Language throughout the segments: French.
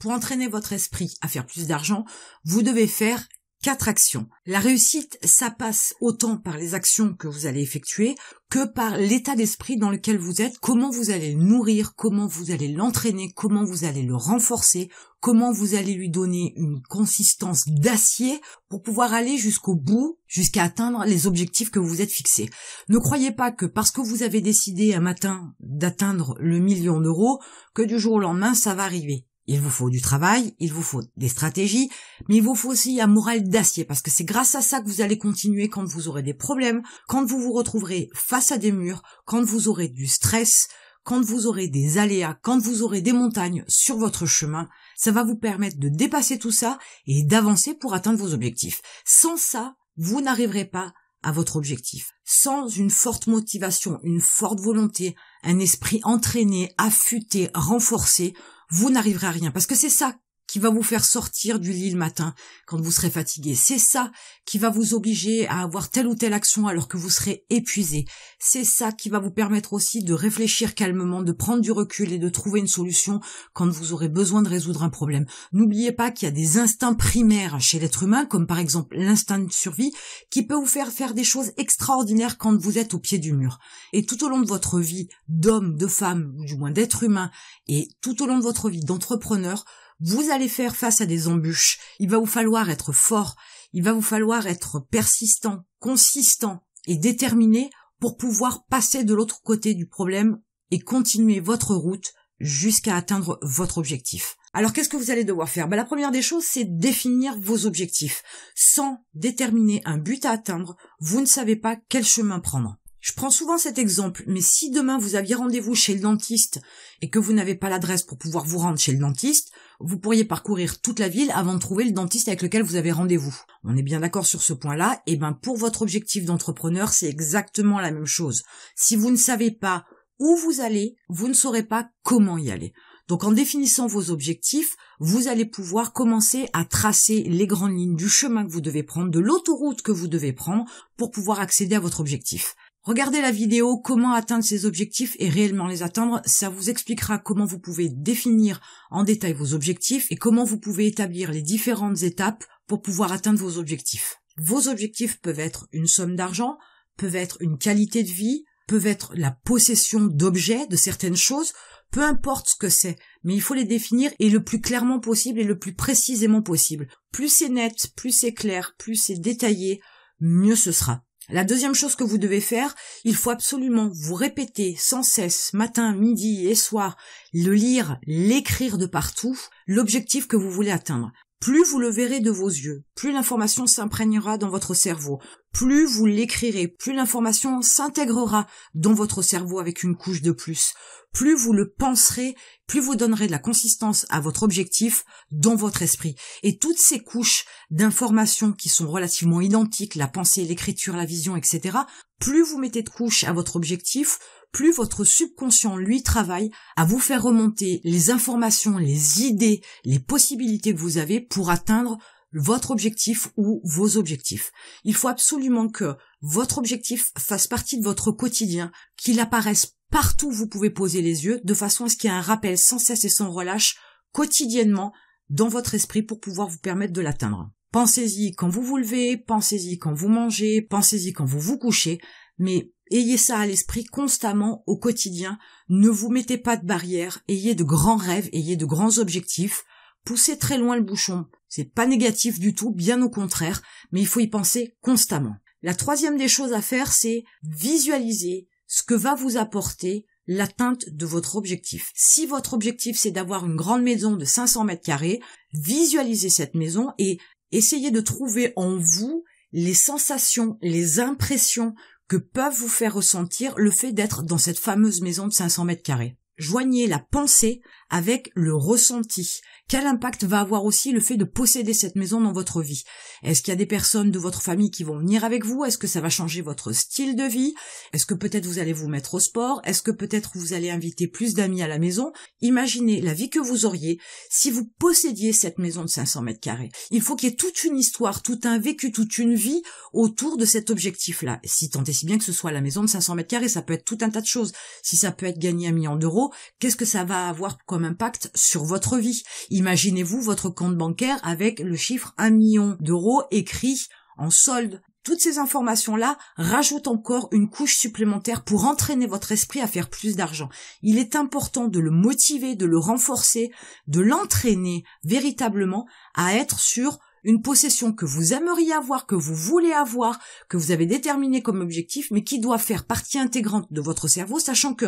pour entraîner votre esprit à faire plus d'argent, vous devez faire 4 actions. La réussite, ça passe autant par les actions que vous allez effectuer que par l'état d'esprit dans lequel vous êtes, comment vous allez le nourrir, comment vous allez l'entraîner, comment vous allez le renforcer, comment vous allez lui donner une consistance d'acier pour pouvoir aller jusqu'au bout, jusqu'à atteindre les objectifs que vous êtes fixés. Ne croyez pas que parce que vous avez décidé un matin d'atteindre le 1 000 000 d'euros, que du jour au lendemain, ça va arriver. Il vous faut du travail, il vous faut des stratégies, mais il vous faut aussi un moral d'acier, parce que c'est grâce à ça que vous allez continuer quand vous aurez des problèmes, quand vous vous retrouverez face à des murs, quand vous aurez du stress, quand vous aurez des aléas, quand vous aurez des montagnes sur votre chemin. Ça va vous permettre de dépasser tout ça et d'avancer pour atteindre vos objectifs. Sans ça, vous n'arriverez pas à votre objectif. Sans une forte motivation, une forte volonté, un esprit entraîné, affûté, renforcé, vous n'arriverez à rien, parce que c'est ça qui va vous faire sortir du lit le matin quand vous serez fatigué. C'est ça qui va vous obliger à avoir telle ou telle action alors que vous serez épuisé. C'est ça qui va vous permettre aussi de réfléchir calmement, de prendre du recul et de trouver une solution quand vous aurez besoin de résoudre un problème. N'oubliez pas qu'il y a des instincts primaires chez l'être humain, comme par exemple l'instinct de survie, qui peut vous faire des choses extraordinaires quand vous êtes au pied du mur. Et tout au long de votre vie d'homme, de femme, ou du moins d'être humain, et tout au long de votre vie d'entrepreneur, vous allez faire face à des embûches. Il va vous falloir être fort, il va vous falloir être persistant, consistant et déterminé pour pouvoir passer de l'autre côté du problème et continuer votre route jusqu'à atteindre votre objectif. Alors qu'est-ce que vous allez devoir faire? La première des choses, c'est définir vos objectifs. Sans déterminer un but à atteindre, vous ne savez pas quel chemin prendre. Je prends souvent cet exemple, mais si demain vous aviez rendez-vous chez le dentiste et que vous n'avez pas l'adresse pour pouvoir vous rendre chez le dentiste, vous pourriez parcourir toute la ville avant de trouver le dentiste avec lequel vous avez rendez-vous. On est bien d'accord sur ce point-là. Et pour votre objectif d'entrepreneur, c'est exactement la même chose. Si vous ne savez pas où vous allez, vous ne saurez pas comment y aller. Donc en définissant vos objectifs, vous allez pouvoir commencer à tracer les grandes lignes du chemin que vous devez prendre, de l'autoroute que vous devez prendre pour pouvoir accéder à votre objectif. Regardez la vidéo comment atteindre ces objectifs et réellement les atteindre, ça vous expliquera comment vous pouvez définir en détail vos objectifs et comment vous pouvez établir les différentes étapes pour pouvoir atteindre vos objectifs. Vos objectifs peuvent être une somme d'argent, peuvent être une qualité de vie, peuvent être la possession d'objets, de certaines choses, peu importe ce que c'est, mais il faut les définir et le plus clairement possible et le plus précisément possible. Plus c'est net, plus c'est clair, plus c'est détaillé, mieux ce sera. La deuxième chose que vous devez faire, il faut absolument vous répéter sans cesse, matin, midi et soir, le lire, l'écrire de partout, l'objectif que vous voulez atteindre. Plus vous le verrez de vos yeux, plus l'information s'imprégnera dans votre cerveau, plus vous l'écrirez, plus l'information s'intégrera dans votre cerveau avec une couche de plus. Plus vous le penserez, plus vous donnerez de la consistance à votre objectif dans votre esprit. Et toutes ces couches d'informations qui sont relativement identiques, la pensée, l'écriture, la vision, etc., plus vous mettez de couches à votre objectif, plus votre subconscient, lui, travaille à vous faire remonter les informations, les idées, les possibilités que vous avez pour atteindre votre objectif ou vos objectifs. Il faut absolument que votre objectif fasse partie de votre quotidien, qu'il apparaisse partout où vous pouvez poser les yeux, de façon à ce qu'il y ait un rappel sans cesse et sans relâche, quotidiennement, dans votre esprit pour pouvoir vous permettre de l'atteindre. Pensez-y quand vous vous levez, pensez-y quand vous mangez, pensez-y quand vous vous couchez, mais ayez ça à l'esprit constamment au quotidien. Ne vous mettez pas de barrières, ayez de grands rêves, ayez de grands objectifs, poussez très loin le bouchon. C'est pas négatif du tout, bien au contraire, mais il faut y penser constamment. La troisième des choses à faire, c'est visualiser ce que va vous apporter l'atteinte de votre objectif. Si votre objectif, c'est d'avoir une grande maison de 500 mètres carrés, visualisez cette maison et essayez de trouver en vous les sensations, les impressions que peuvent vous faire ressentir le fait d'être dans cette fameuse maison de 500 mètres carrés. Joignez la pensée avec le ressenti. Quel impact va avoir aussi le fait de posséder cette maison dans votre vie? Est-ce qu'il y a des personnes de votre famille qui vont venir avec vous? Est-ce que ça va changer votre style de vie? Est-ce que peut-être vous allez vous mettre au sport? Est-ce que peut-être vous allez inviter plus d'amis à la maison? Imaginez la vie que vous auriez si vous possédiez cette maison de 500 mètres carrés. Il faut qu'il y ait toute une histoire, tout un vécu, toute une vie autour de cet objectif-là. Si tant est si bien que ce soit la maison de 500 mètres carrés, ça peut être tout un tas de choses. Si ça peut être gagner 1 million d'euros, qu'est-ce que ça va avoir comme comme impact sur votre vie. Imaginez-vous votre compte bancaire avec le chiffre 1 million d'euros écrit en solde. Toutes ces informations-là rajoutent encore une couche supplémentaire pour entraîner votre esprit à faire plus d'argent. Il est important de le motiver, de le renforcer, de l'entraîner véritablement à être sur une possession que vous aimeriez avoir, que vous voulez avoir, que vous avez déterminé comme objectif, mais qui doit faire partie intégrante de votre cerveau, sachant que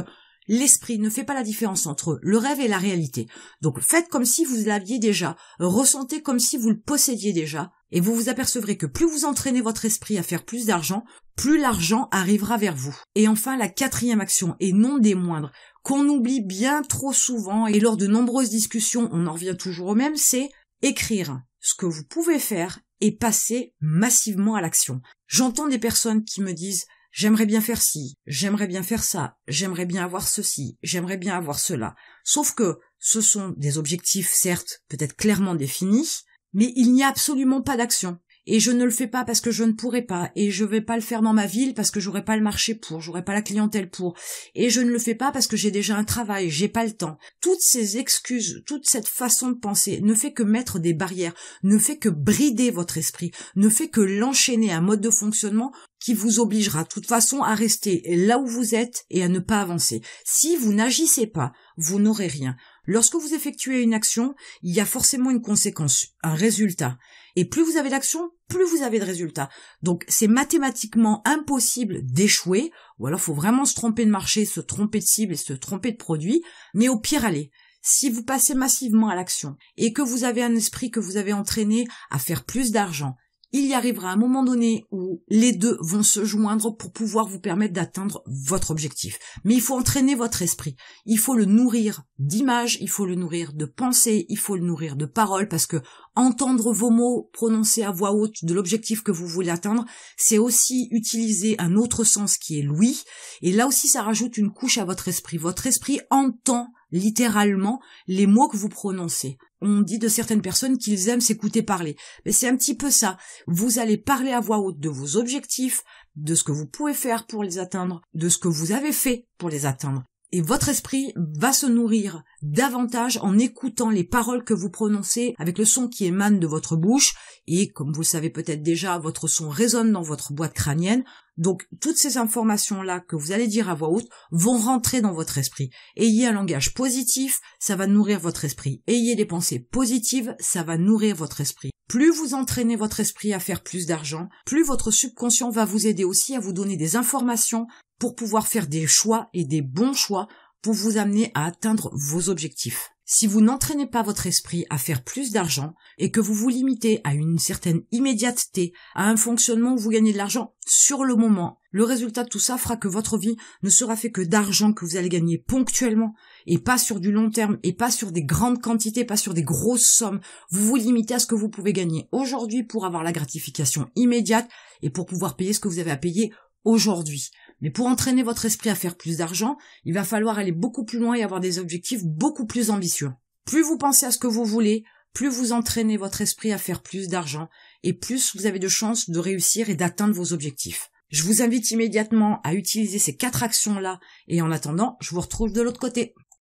l'esprit ne fait pas la différence entre le rêve et la réalité. Donc faites comme si vous l'aviez déjà, ressentez comme si vous le possédiez déjà, et vous vous apercevrez que plus vous entraînez votre esprit à faire plus d'argent, plus l'argent arrivera vers vous. Et enfin, la 4e action, et non des moindres, qu'on oublie bien trop souvent, et lors de nombreuses discussions, on en revient toujours au même, c'est écrire ce que vous pouvez faire et passer massivement à l'action. J'entends des personnes qui me disent « J'aimerais bien faire ci, j'aimerais bien faire ça, j'aimerais bien avoir ceci, j'aimerais bien avoir cela ». Sauf que ce sont des objectifs, certes, peut-être clairement définis, mais il n'y a absolument pas d'action. Et je ne le fais pas parce que je ne pourrais pas, et je vais pas le faire dans ma ville parce que j'aurai pas le marché pour, j'aurai pas la clientèle pour, et je ne le fais pas parce que j'ai déjà un travail, j'ai pas le temps. Toutes ces excuses, toute cette façon de penser ne fait que mettre des barrières, ne fait que brider votre esprit, ne fait que l'enchaîner à un mode de fonctionnement qui vous obligera de toute façon à rester là où vous êtes et à ne pas avancer. Si vous n'agissez pas, vous n'aurez rien. Lorsque vous effectuez une action, il y a forcément une conséquence, un résultat. Et plus vous avez d'action, plus vous avez de résultats. Donc c'est mathématiquement impossible d'échouer, ou alors il faut vraiment se tromper de marché, se tromper de cible et se tromper de produit, mais au pire allez. Si vous passez massivement à l'action et que vous avez un esprit que vous avez entraîné à faire plus d'argent, il y arrivera un moment donné où les deux vont se joindre pour pouvoir vous permettre d'atteindre votre objectif. Mais il faut entraîner votre esprit. Il faut le nourrir d'images, il faut le nourrir de pensées, il faut le nourrir de paroles, parce que entendre vos mots prononcés à voix haute de l'objectif que vous voulez atteindre, c'est aussi utiliser un autre sens qui est l'ouïe. Et là aussi, ça rajoute une couche à votre esprit. Votre esprit entend littéralement les mots que vous prononcez. On dit de certaines personnes qu'ils aiment s'écouter parler. Mais c'est un petit peu ça. Vous allez parler à voix haute de vos objectifs, de ce que vous pouvez faire pour les atteindre, de ce que vous avez fait pour les atteindre. Et votre esprit va se nourrir davantage en écoutant les paroles que vous prononcez avec le son qui émane de votre bouche. Et comme vous le savez peut-être déjà, votre son résonne dans votre boîte crânienne. Donc toutes ces informations-là que vous allez dire à voix haute vont rentrer dans votre esprit. Ayez un langage positif, ça va nourrir votre esprit. Ayez des pensées positives, ça va nourrir votre esprit. Plus vous entraînez votre esprit à faire plus d'argent, plus votre subconscient va vous aider aussi à vous donner des informations pour pouvoir faire des choix et des bons choix pour vous amener à atteindre vos objectifs. Si vous n'entraînez pas votre esprit à faire plus d'argent et que vous vous limitez à une certaine immédiateté, à un fonctionnement où vous gagnez de l'argent sur le moment, le résultat de tout ça fera que votre vie ne sera fait que d'argent que vous allez gagner ponctuellement et pas sur du long terme et pas sur des grandes quantités, pas sur des grosses sommes. Vous vous limitez à ce que vous pouvez gagner aujourd'hui pour avoir la gratification immédiate et pour pouvoir payer ce que vous avez à payer aujourd'hui. Mais pour entraîner votre esprit à faire plus d'argent, il va falloir aller beaucoup plus loin et avoir des objectifs beaucoup plus ambitieux. Plus vous pensez à ce que vous voulez, plus vous entraînez votre esprit à faire plus d'argent et plus vous avez de chances de réussir et d'atteindre vos objectifs. Je vous invite immédiatement à utiliser ces 4 actions-là et en attendant, je vous retrouve de l'autre côté.